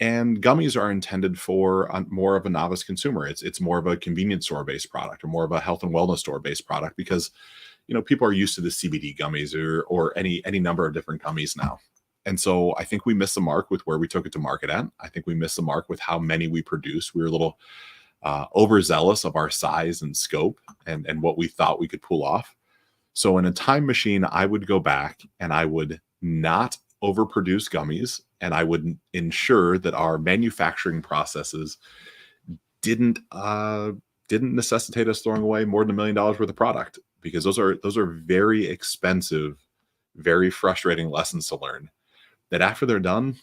And gummies are intended for more of a novice consumer. It's more of a convenience store based product or more of a health and wellness store based product because, people are used to the CBD gummies or any number of different gummies now. And so I think we missed the mark with where we took it to market at. I think we missed the mark with how many we produce. We were a little overzealous of our size and scope and what we thought we could pull off. So in a time machine, I would go back and I would not overproduce gummies, and I would ensure that our manufacturing processes didn't didn't necessitate us throwing away more than $1 million worth of product, because those are very expensive, very frustrating lessons to learn that after they're done,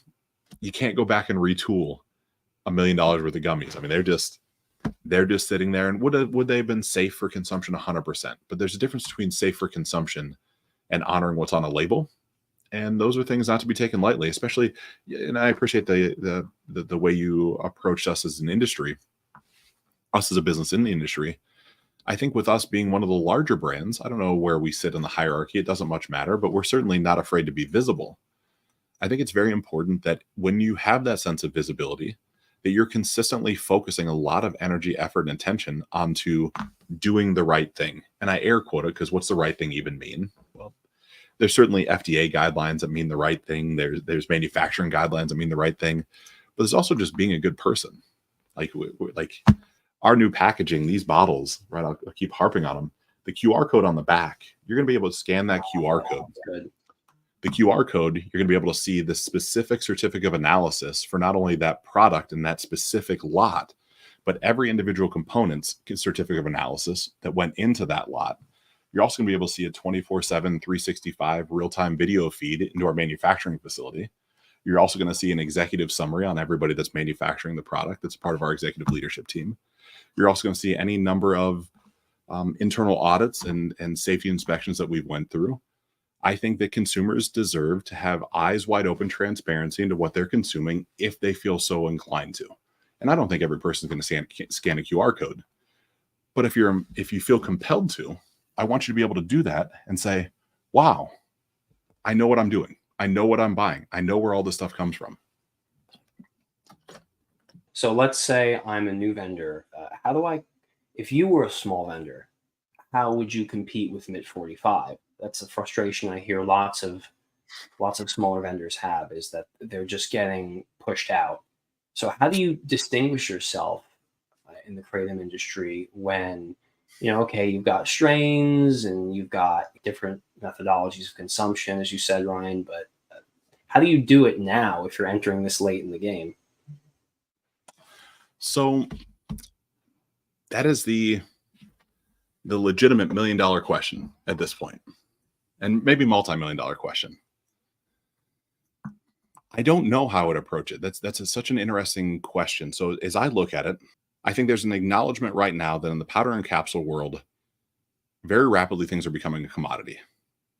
you can't go back and retool $1 million worth of gummies. I mean, they're just sitting there, and would they have been safe for consumption? 100%. But there's a difference between safe for consumption and honoring what's on a label. And those are things not to be taken lightly, especially, and I appreciate the way you approached us as an industry, us as a business in the industry. I think with us being one of the larger brands, I don't know where we sit in the hierarchy. It doesn't much matter, but we're certainly not afraid to be visible. I think it's very important that when you have that sense of visibility, that you're consistently focusing a lot of energy, effort, and attention onto doing the right thing. And I air quote it, because what's the right thing even mean? Well, there's certainly FDA guidelines that mean the right thing. There's manufacturing guidelines that mean the right thing, but there's also just being a good person. Like our new packaging, these bottles, right? I'll keep harping on them. The QR code on the back, you're going to be able to scan that QR code. Good. The QR code, you're going to be able to see the specific certificate of analysis for not only that product and that specific lot, but every individual component's certificate of analysis that went into that lot. You're also going to be able to see a 24/7, 365 real-time video feed into our manufacturing facility. You're also going to see an executive summary on everybody that's manufacturing the product. That's part of our executive leadership team. You're also going to see any number of internal audits and safety inspections that we've went through. I think that consumers deserve to have eyes wide open transparency into what they're consuming if they feel so inclined to. And I don't think every person is going to scan a QR code. But if you feel compelled to, I want you to be able to do that and say, wow, I know what I'm doing. I know what I'm buying. I know where all this stuff comes from. So let's say I'm a new vendor. If you were a small vendor, how would you compete with MIT45? That's a frustration I hear lots of smaller vendors have, is that they're just getting pushed out. So how do you distinguish yourself in the kratom industry when, okay, you've got strains and you've got different methodologies of consumption, as you said, Ryan, but how do you do it now if you're entering this late in the game? So that is the legitimate $1 million question at this point, and maybe multi-million-dollar question. I don't know how I would approach it. That's such an interesting question. So as I look at it, I think there's an acknowledgement right now that in the powder and capsule world, very rapidly things are becoming a commodity.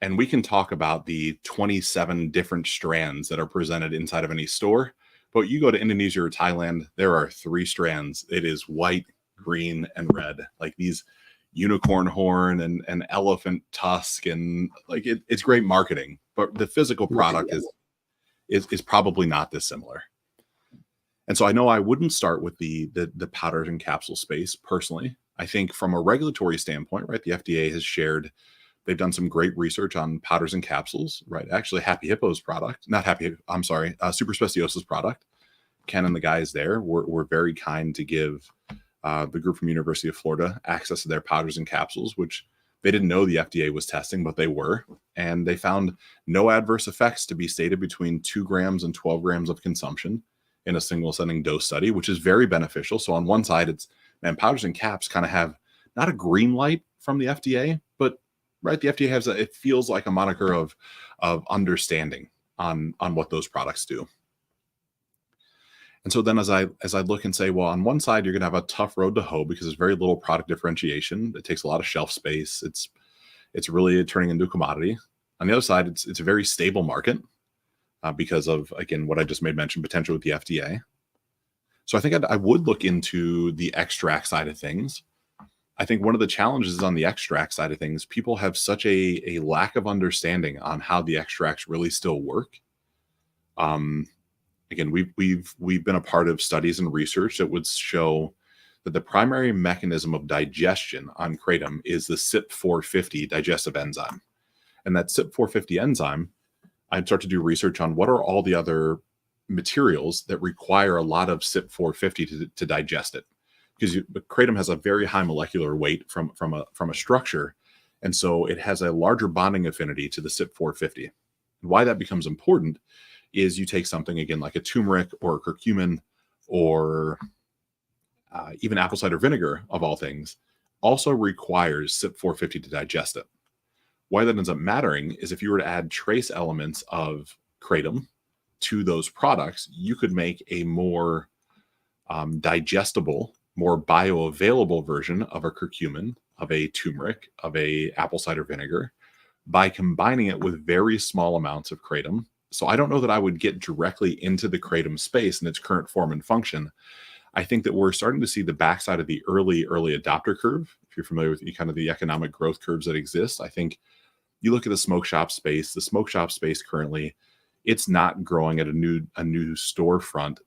And we can talk about the 27 different strands that are presented inside of any store, but you go to Indonesia or Thailand, there are 3 strands. It is white, green, and red, like these unicorn horn and elephant tusk, and like it's great marketing, but the physical product is probably not dissimilar. And so I know I wouldn't start with the powders and capsule space personally. I think from a regulatory standpoint, right, the FDA has shared, they've done some great research on powders and capsules, right? Actually, Super Speciosa's product, Ken and the guys there were very kind to give the group from University of Florida access to their powders and capsules, which they didn't know the FDA was testing, but they were. And they found no adverse effects to be stated between 2 grams and 12 grams of consumption in a single ascending dose study, which is very beneficial. So on one side, powders and caps kind of have not a green light from the FDA, but right, the FDA has it feels like a moniker of understanding on what those products do. And so then as I look and say, well, on one side, you're going to have a tough road to hoe because there's very little product differentiation. It takes a lot of shelf space. It's really turning into a commodity. On the other side, it's a very stable market because of, again, what I just made mention, potential with the FDA. So I think I would look into the extract side of things. I think one of the challenges on the extract side of things, people have such a lack of understanding on how the extracts really still work. Again, we've been a part of studies and research that would show that the primary mechanism of digestion on kratom is the CYP450 digestive enzyme. And that CYP450 enzyme, I'd start to do research on what are all the other materials that require a lot of CYP450 to digest it. Because kratom has a very high molecular weight from a structure, and so it has a larger bonding affinity to the CYP450. And why that becomes important is you take something, again, like a turmeric or a curcumin or even apple cider vinegar, of all things, also requires CYP 450 to digest it. Why that ends up mattering is if you were to add trace elements of kratom to those products, you could make a more digestible, more bioavailable version of a curcumin, of a turmeric, of a apple cider vinegar by combining it with very small amounts of kratom. So I don't know that I would get directly into the kratom space in its current form and function. I think that we're starting to see the backside of the early adopter curve. If you're familiar with kind of the economic growth curves that exist, I think you look at the smoke shop space. The smoke shop space currently, it's not growing at a new storefront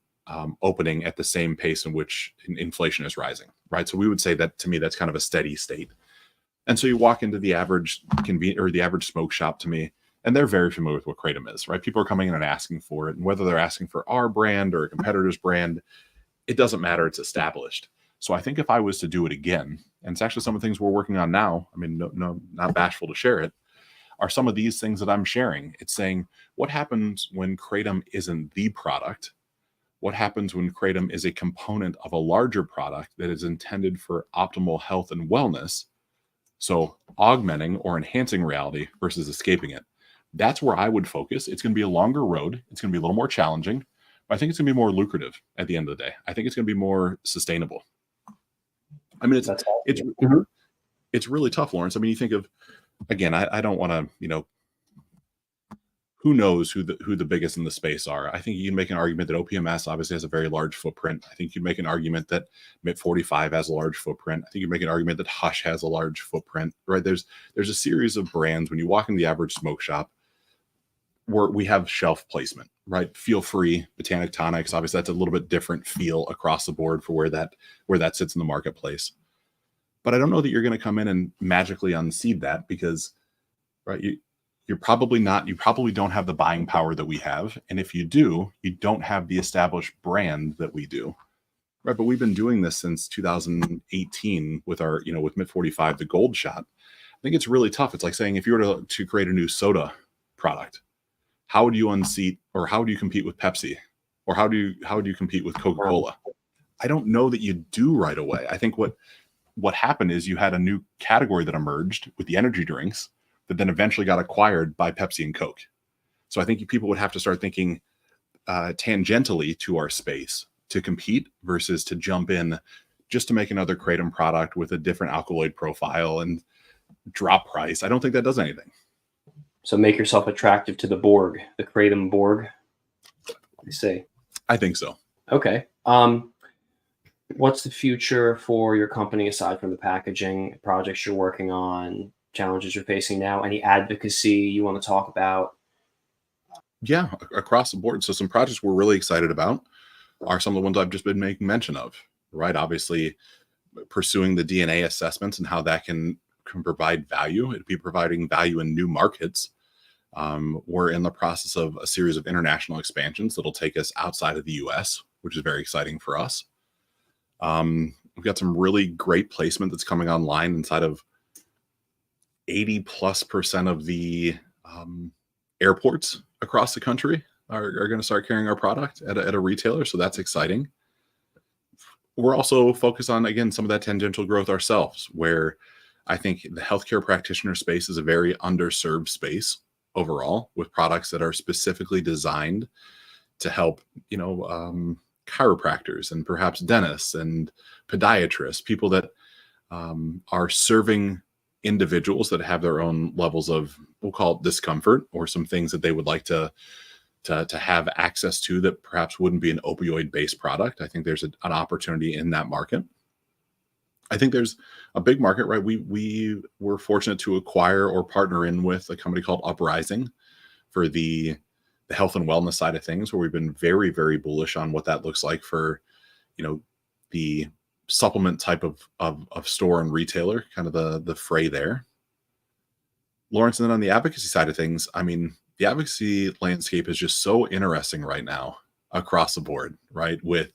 opening at the same pace in which inflation is rising, right? So we would say that, to me, that's kind of a steady state. And so you walk into the average the average smoke shop, to me, and they're very familiar with what kratom is, right? People are coming in and asking for it, and whether they're asking for our brand or a competitor's brand, it doesn't matter. It's established. So I think if I was to do it again, and it's actually some of the things we're working on now, I mean, no, not bashful to share it, are some of these things that I'm sharing. It's saying, what happens when kratom isn't the product? What happens when kratom is a component of a larger product that is intended for optimal health and wellness? So augmenting or enhancing reality versus escaping it. That's where I would focus. It's going to be a longer road. It's going to be a little more challenging, but I think it's going to be more lucrative at the end of the day. I think it's going to be more sustainable. I mean, it's really tough, Lawrence. I mean, you think of, again, I don't want to, who knows who the biggest in the space are. I think you can make an argument that OPMS obviously has a very large footprint. I think you'd make an argument that MIT45 has a large footprint. I think you'd make an argument that Hush has a large footprint, right? There's a series of brands. When you walk in the average smoke shop, where we have shelf placement, right? Feel Free, Botanic Tonics, obviously that's a little bit different feel across the board for where that sits in the marketplace. But I don't know that you're going to come in and magically unseed that, because, right, you probably don't have the buying power that we have. And if you do, you don't have the established brand that we do. Right. But we've been doing this since 2018 with our, with MIT45, the gold shot. I think it's really tough. It's like saying, if you were to create a new soda product, how would you unseat, or how do you compete with Pepsi? Or how do you compete with Coca-Cola? I don't know that you do right away. I think what happened is you had a new category that emerged with the energy drinks that then eventually got acquired by Pepsi and Coke. So I think people would have to start thinking tangentially to our space to compete versus to jump in just to make another kratom product with a different alkaloid profile and drop price. I don't think that does anything. So make yourself attractive to the Borg, the kratom Borg. I see. I think so. Okay. What's the future for your company aside from the packaging projects you're working on, challenges you're facing now? Any advocacy you want to talk about? Yeah, across the board. So some projects we're really excited about are some of the ones I've just been making mention of, right? Obviously, pursuing the DNA assessments and how that can provide value. It'd be providing value in new markets. We're in the process of a series of international expansions that'll take us outside of the US, which is very exciting for us. We've got some really great placement that's coming online inside of 80+% of the airports across the country are going to start carrying our product at a retailer. So that's exciting. We're also focused on, again, some of that tangential growth ourselves, where I think the healthcare practitioner space is a very underserved space overall, with products that are specifically designed to help, chiropractors and perhaps dentists and podiatrists, people that are serving individuals that have their own levels of, we'll call it discomfort, or some things that they would like to have access to that perhaps wouldn't be an opioid-based product. I think there's an opportunity in that market. I think there's a big market, right? We were fortunate to acquire or partner in with a company called Uprising for the health and wellness side of things, where we've been very, very bullish on what that looks like for, the supplement type of store and retailer, kind of the fray there. Lawrence, and then on the advocacy side of things, I mean, the advocacy landscape is just so interesting right now across the board, right? With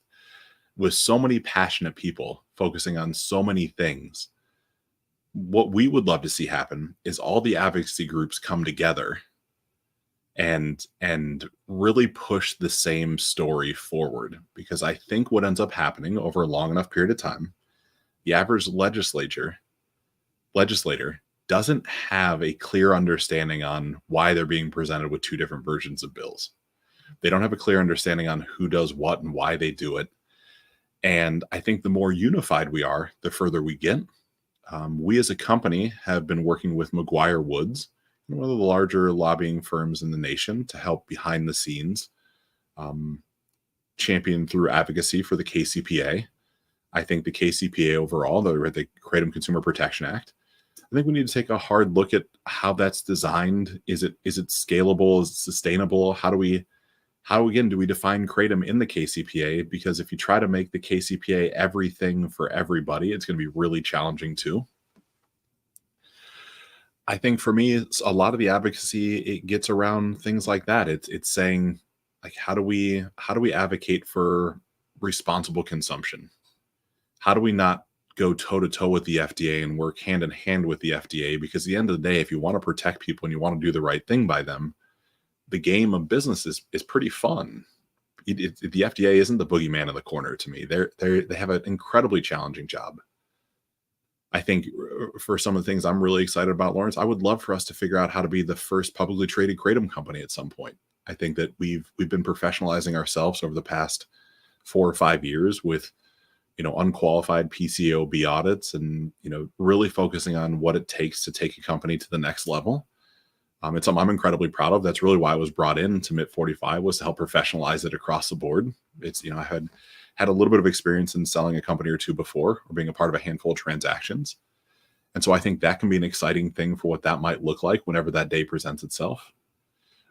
so many passionate people focusing on so many things. What we would love to see happen is all the advocacy groups come together and really push the same story forward. Because I think what ends up happening over a long enough period of time, the average legislator doesn't have a clear understanding on why they're being presented with two different versions of bills. They don't have a clear understanding on who does what and why they do it. And I think the more unified we are, the further we get. We as a company have been working with McGuire Woods, one of the larger lobbying firms in the nation, to help behind the scenes champion through advocacy for the KCPA. I think the KCPA overall, the Kratom Consumer Protection Act, I think we need to take a hard look at how that's designed. Is it scalable? Is it sustainable? How again do we define Kratom in the KCPA? Because if you try to make the KCPA everything for everybody, it's going to be really challenging too. I think for me, it's a lot of the advocacy, it gets around things like that. It's saying, like, how do we advocate for responsible consumption? How do we not go toe to toe with the FDA and work hand in hand with the FDA? Because at the end of the day, if you want to protect people and you want to do the right thing by them, the game of business is pretty fun. The FDA isn't the boogeyman in the corner to me. They have an incredibly challenging job. I think for some of the things I'm really excited about, Lawrence, I would love for us to figure out how to be the first publicly traded Kratom company at some point. I think that we've been professionalizing ourselves over the past 4 or 5 years with, unqualified PCAOB audits and, really focusing on what it takes to take a company to the next level. It's something I'm incredibly proud of. That's really why I was brought in to MIT45, was to help professionalize it across the board. It's, I had a little bit of experience in selling a company or two before, or being a part of a handful of transactions. And so I think that can be an exciting thing for what that might look like whenever that day presents itself.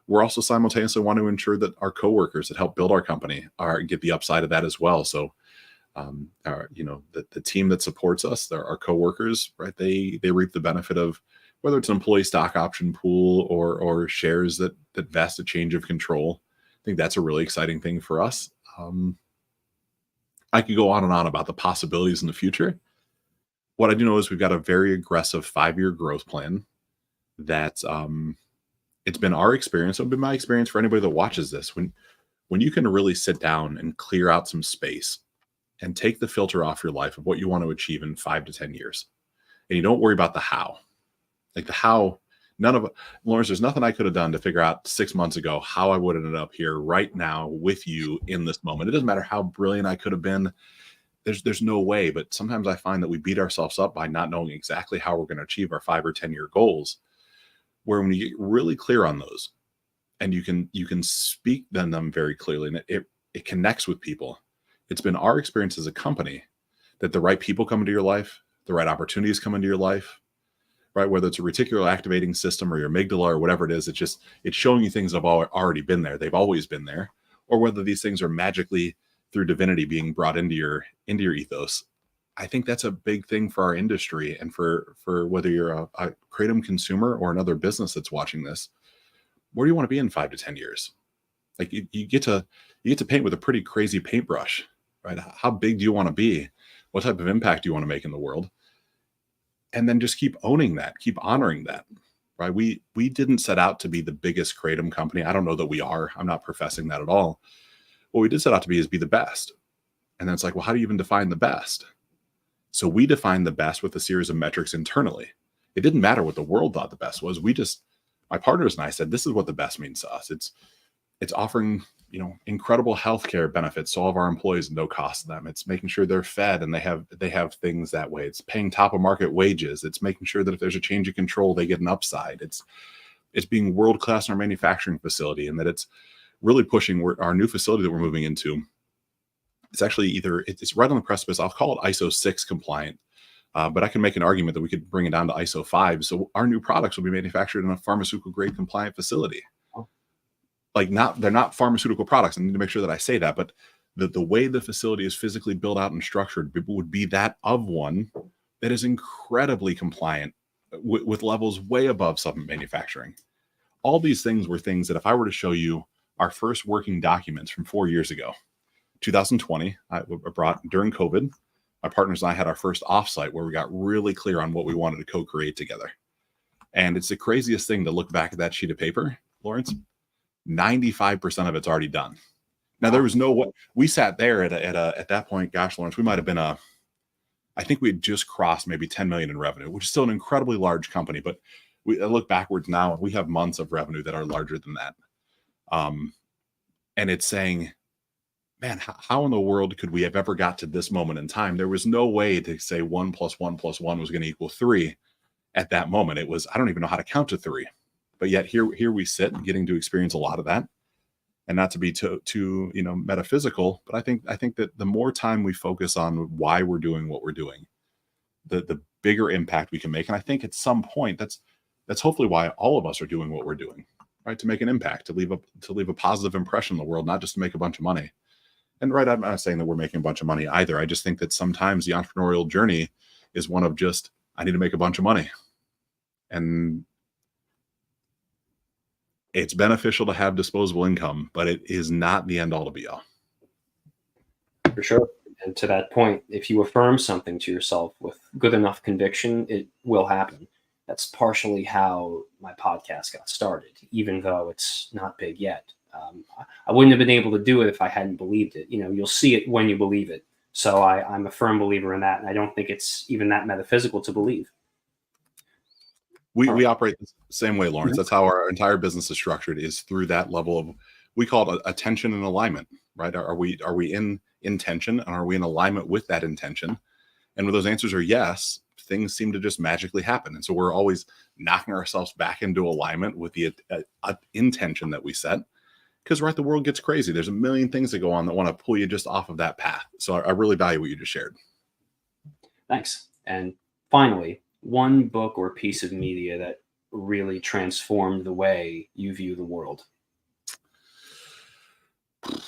We're also simultaneously want to ensure that our coworkers that help build our company get the upside of that as well. So, the team that supports us, our coworkers, right? They reap the benefit of whether it's an employee stock option pool or shares that vest a change of control. I think that's a really exciting thing for us. I could go on and on about the possibilities in the future. What I do know is we've got a very aggressive 5-year growth plan that it's been our experience. It'll be my experience for anybody that watches this. When you can really sit down and clear out some space and take the filter off your life of what you want to achieve in 5 to 10 years, and you don't worry about the how. Like the how, Lawrence, there's nothing I could have done to figure out 6 months ago how I would have ended up here right now with you in this moment. It doesn't matter how brilliant I could have been. There's no way. But sometimes I find that we beat ourselves up by not knowing exactly how we're going to achieve our 5 or 10-year goals. Where when you get really clear on those, and you can speak them very clearly, and it connects with people. It's been our experience as a company that the right people come into your life, the right opportunities come into your life, right? Whether it's a reticular activating system or your amygdala or whatever it is, it's showing you things that have already been there. They've always been there. Or whether these things are magically through divinity being brought into your ethos. I think that's a big thing for our industry, and for whether you're a Kratom consumer or another business that's watching this. Where do you want to be in 5 to 10 years? Like you get to paint with a pretty crazy paintbrush, right? How big do you want to be? What type of impact do you want to make in the world? And then just keep owning that, keep honoring that, right? We didn't set out to be the biggest Kratom company. I don't know that we are. I'm not professing that at all. What we did set out to be is be the best. And then it's like, well, how do you even define the best? So we defined the best with a series of metrics internally. It didn't matter what the world thought the best was. My partners and I said, this is what the best means to us. It's offering, incredible healthcare benefits to all of our employees at no cost to them. It's making sure they're fed and they have things that way. It's paying top of market wages. It's making sure that if there's a change of control, they get an upside. It's being world-class in our manufacturing facility, and that it's really pushing our new facility that we're moving into. It's actually it's right on the precipice. I'll call it ISO 6 compliant, but I can make an argument that we could bring it down to ISO 5. So our new products will be manufactured in a pharmaceutical grade compliant facility. They're not pharmaceutical products. I need to make sure that I say that, but the way the facility is physically built out and structured would be that of one that is incredibly compliant with levels way above supplement manufacturing. All these things were things that if I were to show you our first working documents from 4 years ago, 2020, I brought during COVID, my partners and I had our first offsite where we got really clear on what we wanted to co-create together. And it's the craziest thing to look back at that sheet of paper, Lawrence. 95% of it's already done. Now, there was no way we sat there at that point. Gosh, Lawrence, we might have been I think we had just crossed maybe 10 million in revenue, which is still an incredibly large company. But I look backwards now, and we have months of revenue that are larger than that. And it's saying, man, how in the world could we have ever got to this moment in time? There was no way to say 1 + 1 + 1 was going to equal 3 at that moment. It was, I don't even know how to count to 3. But yet here we sit getting to experience a lot of that. And not to be too metaphysical, but I think that the more time we focus on why we're doing what we're doing, the bigger impact we can make. And I think at some point that's hopefully why all of us are doing what we're doing, right? To make an impact, to leave a positive impression in the world, not just to make a bunch of money. And right, I'm not saying that we're making a bunch of money either. I just think that sometimes the entrepreneurial journey is one of just, I need to make a bunch of money. And it's beneficial to have disposable income, but it is not the end all to be all. For sure. And to that point, if you affirm something to yourself with good enough conviction, it will happen. That's partially how my podcast got started, even though it's not big yet. I wouldn't have been able to do it if I hadn't believed it. You'll see it when you believe it. So I'm a firm believer in that. And I don't think it's even that metaphysical to believe. We operate the same way, Lawrence. That's how our entire business is structured, is through that level of, we call it attention and alignment, right? Are we in intention, and are we in alignment with that intention? And when those answers are yes, things seem to just magically happen. And so we're always knocking ourselves back into alignment with the intention that we set. Because the world gets crazy. There's a million things that go on that want to pull you just off of that path. So I really value what you just shared. Thanks. And finally, one book or piece of media that really transformed the way you view the world.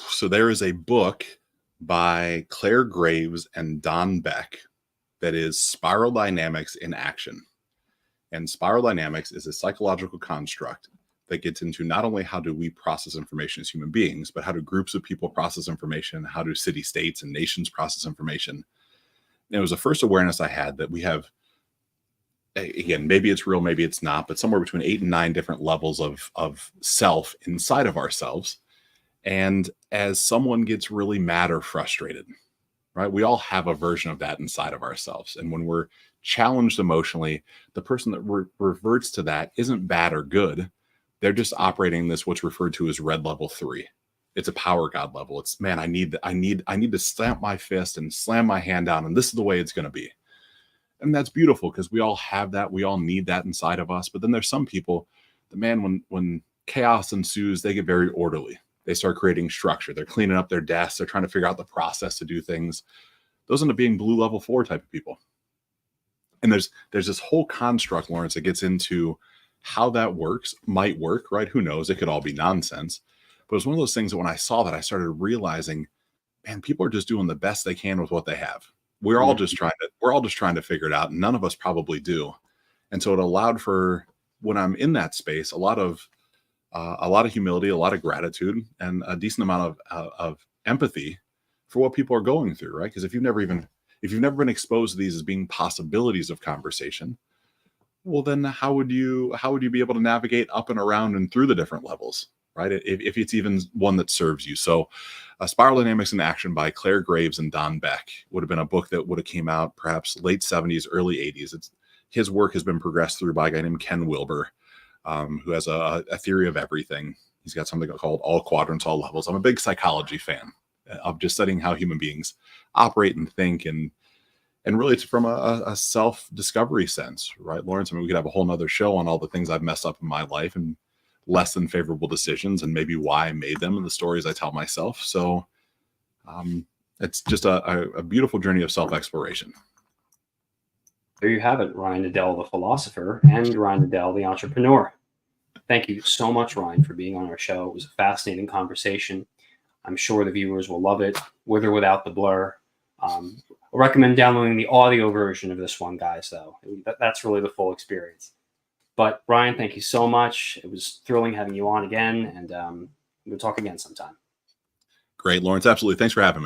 So there is a book by Claire Graves and Don Beck that is Spiral Dynamics in Action. And spiral dynamics is a psychological construct that gets into not only how do we process information as human beings, but how do groups of people process information, how do city-states and nations process information. And it was the first awareness I had that we have, again, maybe it's real, maybe it's not, but somewhere between 8 and 9 different levels of self inside of ourselves. And as someone gets really mad or frustrated, right, we all have a version of that inside of ourselves. And when we're challenged emotionally, the person that reverts to that isn't bad or good. They're just operating this, what's referred to as red level 3. It's a power God level. It's, man, I need to stamp my fist and slam my hand down, and this is the way it's going to be. And that's beautiful, because we all have that. We all need that inside of us. But then there's some people that, man, when chaos ensues, they get very orderly. They start creating structure. They're cleaning up their desks. They're trying to figure out the process to do things. Those end up being blue level 4 type of people. And there's this whole construct, Lawrence, that gets into how that works, might work, right? Who knows? It could all be nonsense. But it was one of those things that when I saw that, I started realizing, man, people are just doing the best they can with what they have. We're all just trying to figure it out. And none of us probably do. And so it allowed for, when I'm in that space, a lot of humility, a lot of gratitude, and a decent amount of empathy for what people are going through, right? Because if you've never been exposed to these as being possibilities of conversation, well, then how would you be able to navigate up and around and through the different levels, right? If it's even one that serves you. So Spiral Dynamics in Action by Claire Graves and Don Beck would have been a book that would have came out perhaps late 70s, early 80s. His work has been progressed through by a guy named Ken Wilber, who has a theory of everything. He's got something called All Quadrants, All Levels. I'm a big psychology fan of just studying how human beings operate and think, and really it's from a self-discovery sense, right, Lawrence? I mean, we could have a whole nother show on all the things I've messed up in my life and less than favorable decisions, and maybe why I made them and the stories I tell myself. So it's just a beautiful journey of self-exploration. There you have it, Ryan Niddel, the philosopher, and Ryan Niddel, the entrepreneur. Thank you so much, Ryan, for being on our show. It was a fascinating conversation. I'm sure the viewers will love it, with or without the blur. I recommend downloading the audio version of this one, guys, though. That's really the full experience. But, Ryan, thank you so much. It was thrilling having you on again, and we'll talk again sometime. Great, Lawrence. Absolutely. Thanks for having me.